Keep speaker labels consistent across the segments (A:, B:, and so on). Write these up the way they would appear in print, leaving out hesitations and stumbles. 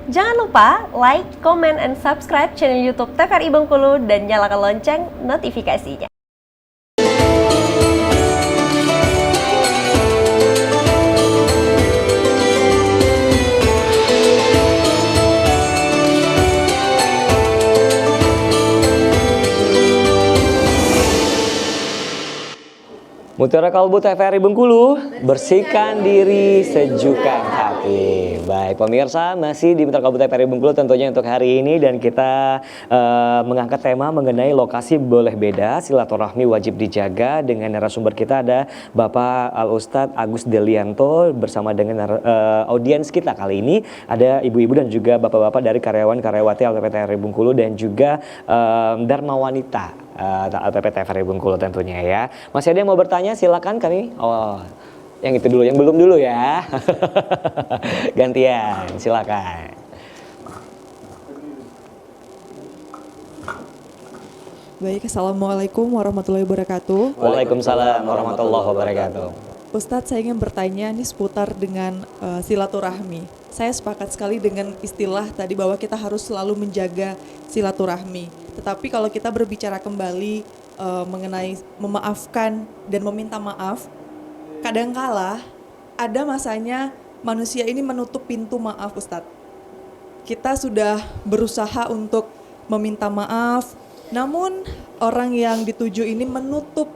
A: Jangan lupa like, comment, and subscribe channel YouTube TVRI Bengkulu dan nyalakan lonceng notifikasinya.
B: Mutiara Kalbu TVRI Bengkulu, bersihkan diri, sejukkan hati. Baik pemirsa, masih di Mutiara Kalbu TVRI Bengkulu tentunya untuk hari ini, dan kita mengangkat tema mengenai lokasi boleh beda, silaturahmi wajib dijaga. Dengan narasumber kita ada Bapak Al-Ustadz Agus Delianto bersama dengan audiens kita kali ini. Ada ibu-ibu dan juga bapak-bapak dari karyawan-karyawati LPP TVRI Bengkulu dan juga Dharma Wanita LPP TVRI Bengkulu tentunya ya. Masih ada yang mau bertanya? Silakan kami. Oh, yang itu dulu, yang belum dulu ya. Gantian, silakan.
C: Baik, Assalamualaikum warahmatullahi wabarakatuh.
B: Waalaikumsalam warahmatullahi wabarakatuh.
C: Ustadz, saya ingin bertanya nih seputar dengan silaturahmi. Saya sepakat sekali dengan istilah tadi bahwa kita harus selalu menjaga silaturahmi. Tetapi kalau kita berbicara kembali mengenai memaafkan dan meminta maaf, kadangkala ada masanya manusia ini menutup pintu maaf, Ustadz. Kita sudah berusaha untuk meminta maaf, namun orang yang dituju ini menutup.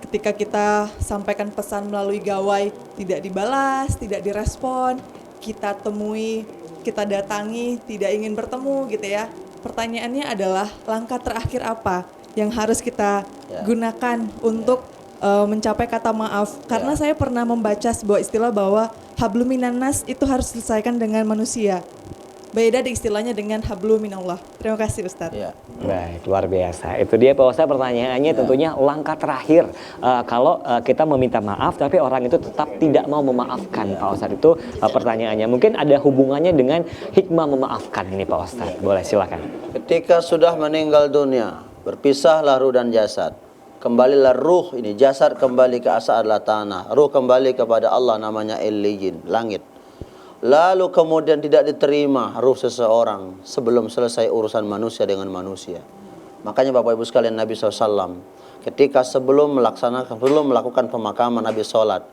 C: Ketika kita sampaikan pesan melalui gawai, tidak dibalas, tidak direspon, kita temui, kita datangi, tidak ingin bertemu gitu ya. Pertanyaannya adalah langkah terakhir apa yang harus kita gunakan untuk mencapai kata maaf? Karena saya pernah membaca sebuah istilah bahwa hablum minan nas itu harus diselesaikan dengan manusia. Beda di istilahnya dengan hablum minallah. Terima kasih Ustadz.
B: Ya. Baik, luar biasa. Itu dia Pak Ustadz, pertanyaannya tentunya langkah terakhir kalau kita meminta maaf tapi orang itu tetap tidak mau memaafkan. Pak Ustadz, itu pertanyaannya. Mungkin ada hubungannya dengan hikmah memaafkan ini Pak Ustadz. Boleh, silakan.
D: Ketika sudah meninggal dunia, berpisahlah ruh dan jasad. Kembalilah ruh ini, jasad kembali ke asal adalah tanah. Ruh kembali kepada Allah, namanya Illiyin, langit. Lalu kemudian tidak diterima ruh seseorang sebelum selesai urusan manusia dengan manusia. Makanya Bapak Ibu sekalian, Nabi SAW ketika sebelum melakukan pemakaman, Nabi sholat,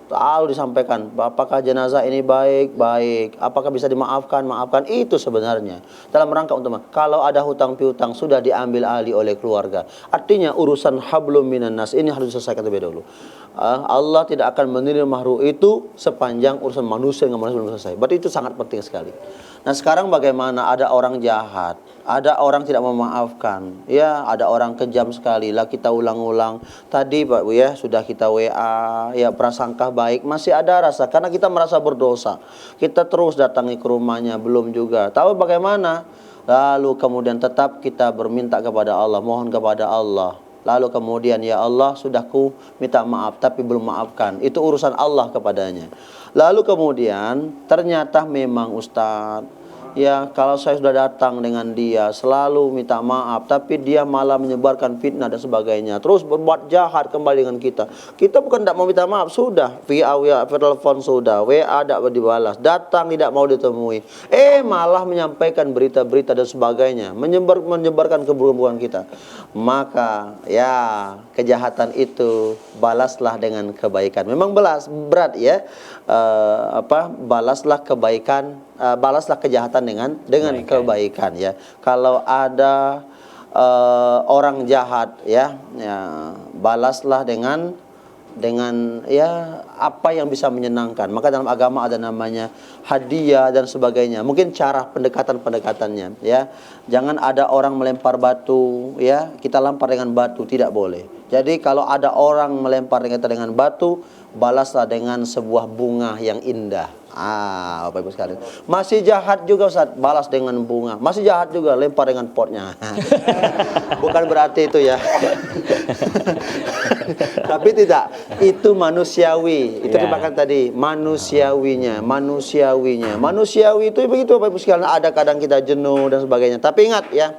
D: lalu disampaikan, apakah jenazah ini baik-baik, apakah bisa dimaafkan, maafkan. Itu sebenarnya dalam rangka untuk kalau ada hutang piutang sudah diambil alih oleh keluarga. Artinya urusan hablum minan nas ini harus diselesaikan terlebih dahulu. Allah tidak akan menerima ruh itu sepanjang urusan manusia dengan manusia belum selesai. Berarti itu sangat penting sekali. Nah sekarang bagaimana ada orang jahat, ada orang tidak memaafkan, ya ada orang kejam sekali. Lah kita ulang-ulang tadi Pak Bu ya, sudah kita WA, ya prasangka baik masih ada rasa karena kita merasa berdosa. Kita terus datangi ke rumahnya belum juga. Tahu bagaimana? Lalu kemudian tetap kita berminta kepada Allah, mohon kepada Allah. Lalu kemudian, ya Allah sudah ku minta maaf tapi belum maafkan. Itu urusan Allah kepadanya. Lalu kemudian ternyata memang Ustadz, ya kalau saya sudah datang dengan dia selalu minta maaf tapi dia malah menyebarkan fitnah dan sebagainya, terus berbuat jahat kembali dengan kita. Kita bukan tidak mau minta maaf, sudah via telepon sudah, WA tidak dibalas, datang tidak mau ditemui, malah menyampaikan berita-berita dan sebagainya, menyebarkan keburukan kita. Maka ya kejahatan itu balaslah dengan kebaikan. Memang berat ya, balaslah kebaikan, balaslah kejahatan dengan kebaikan ya. Kalau ada orang jahat ya, balaslah dengan ya apa yang bisa menyenangkan. Maka dalam agama ada namanya hadiah dan sebagainya. Mungkin cara pendekatannya ya. Jangan ada orang melempar batu ya, kita lempar dengan batu, tidak boleh. Jadi kalau ada orang melempar kita dengan batu, balaslah dengan sebuah bunga yang indah. Bapak Ibu sekalian. Masih jahat juga Ustaz, balas dengan bunga. Masih jahat juga, lempar dengan potnya. Bukan berarti itu ya. Tapi tidak, itu manusiawi. Itu dimakan tadi, manusiawinya. Manusiawi itu begitu Bapak Ibu sekalian. Ada kadang kita jenuh dan sebagainya. Tapi ingat ya,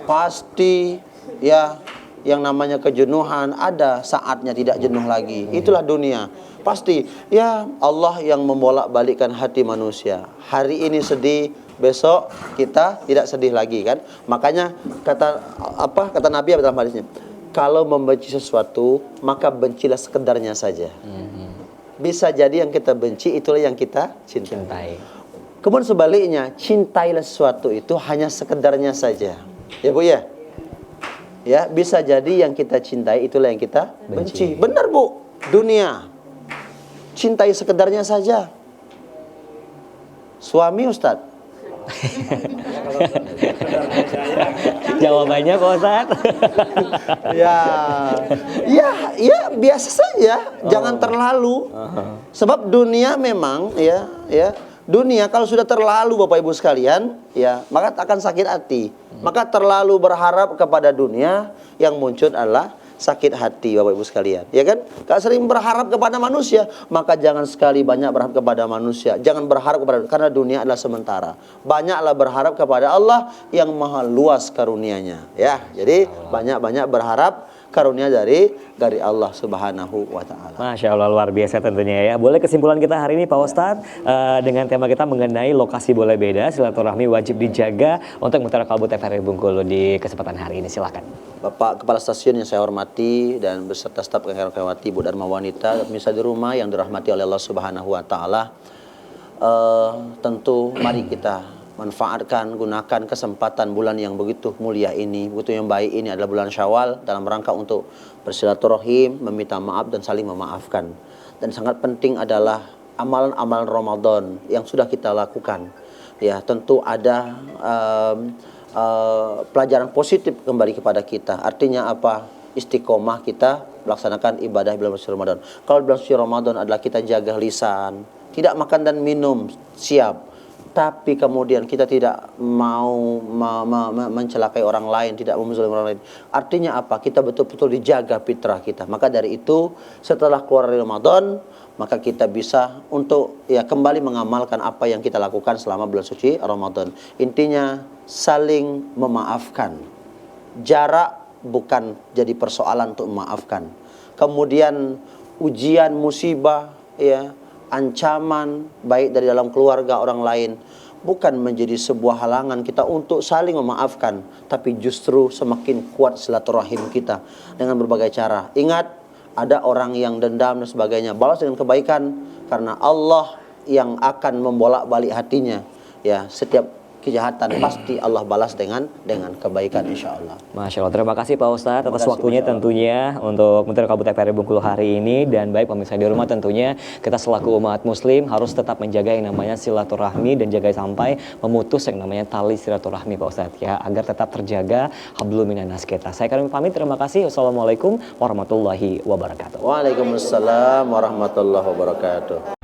D: pasti ya yang namanya kejenuhan, ada saatnya tidak jenuh lagi. Itulah dunia. Pasti ya Allah yang membolak-balikkan hati manusia. Hari ini sedih, besok kita tidak sedih lagi kan. Makanya kata Nabi dalam hadisnya, kalau membenci sesuatu maka bencilah sekedarnya saja. Bisa jadi yang kita benci itulah yang kita cintai. Kemudian sebaliknya, cintailah sesuatu itu hanya sekedarnya saja. Ya Bu ya? Ya, bisa jadi yang kita cintai itulah yang kita benci. Benar Bu, dunia. Cintai sekedarnya saja. Suami Ustadz.
B: Jawabannya Pak Ustadz.
D: ya biasa saja, jangan terlalu. Sebab dunia memang dunia kalau sudah terlalu Bapak Ibu sekalian, ya, maka akan sakit hati. Maka terlalu berharap kepada dunia, yang muncul adalah sakit hati Bapak Ibu sekalian, ya kan? Kalau sering berharap kepada manusia, maka jangan sekali banyak berharap kepada manusia. Jangan berharap kepada, karena dunia adalah sementara. Banyaklah berharap kepada Allah yang maha luas karunia-Nya, ya. Jadi banyak-banyak berharap karunia dari Allah Subhanahu wa taala.
B: Masya Allah, luar biasa tentunya ya. Boleh kesimpulan kita hari ini Pak Ustadz dengan tema kita mengenai lokasi boleh beda, silaturahmi wajib dijaga untuk Mutiara Kalbu TVRI Bengkulu di kesempatan hari ini. Silakan.
D: Bapak Kepala Stasiun yang saya hormati dan beserta staf yang saya hormati, Bu Dharma Wanita, pemirsa di rumah yang dirahmati oleh Allah Subhanahu wa taala. Tentu mari kita manfaatkan, gunakan kesempatan bulan yang begitu mulia ini, begitu yang baik ini adalah bulan Syawal, dalam rangka untuk bersilaturahim, meminta maaf dan saling memaafkan. Dan sangat penting adalah amalan-amalan Ramadan yang sudah kita lakukan. Ya, tentu ada pelajaran positif kembali kepada kita. Artinya apa? Istiqomah kita melaksanakan ibadah bulan suci Ramadan. Kalau bulan suci Ramadan adalah kita jaga lisan, tidak makan dan minum, siap. Tapi kemudian kita tidak mau mencelakai orang lain, tidak menzalimi orang lain. Artinya apa? Kita betul-betul dijaga fitrah kita. Maka dari itu, setelah keluar dari Ramadan, maka kita bisa untuk kembali mengamalkan apa yang kita lakukan selama bulan suci Ramadan. Intinya saling memaafkan. Jarak bukan jadi persoalan untuk memaafkan. Kemudian ujian, musibah, ancaman baik dari dalam keluarga orang lain bukan menjadi sebuah halangan kita untuk saling memaafkan, tapi justru semakin kuat silaturahim kita dengan berbagai cara. Ingat, ada orang yang dendam dan sebagainya, balas dengan kebaikan, karena Allah yang akan membolak-balik hatinya. Ya, setiap kejahatan pasti Allah balas dengan kebaikan, insya Allah.
B: Masya Allah, terima kasih Pak Ustadz atas waktunya tentunya untuk Mutiara Kalbu TVRI Bengkulu hari ini. Dan baik pemirsa di rumah, tentunya kita selaku umat muslim harus tetap menjaga yang namanya silaturahmi dan jaga sampai memutus yang namanya tali silaturahmi Pak Ustadz, ya, agar tetap terjaga hablum minannas kita. Saya kami pamit, terima kasih. Wassalamualaikum warahmatullahi wabarakatuh.
D: Waalaikumsalam warahmatullahi wabarakatuh.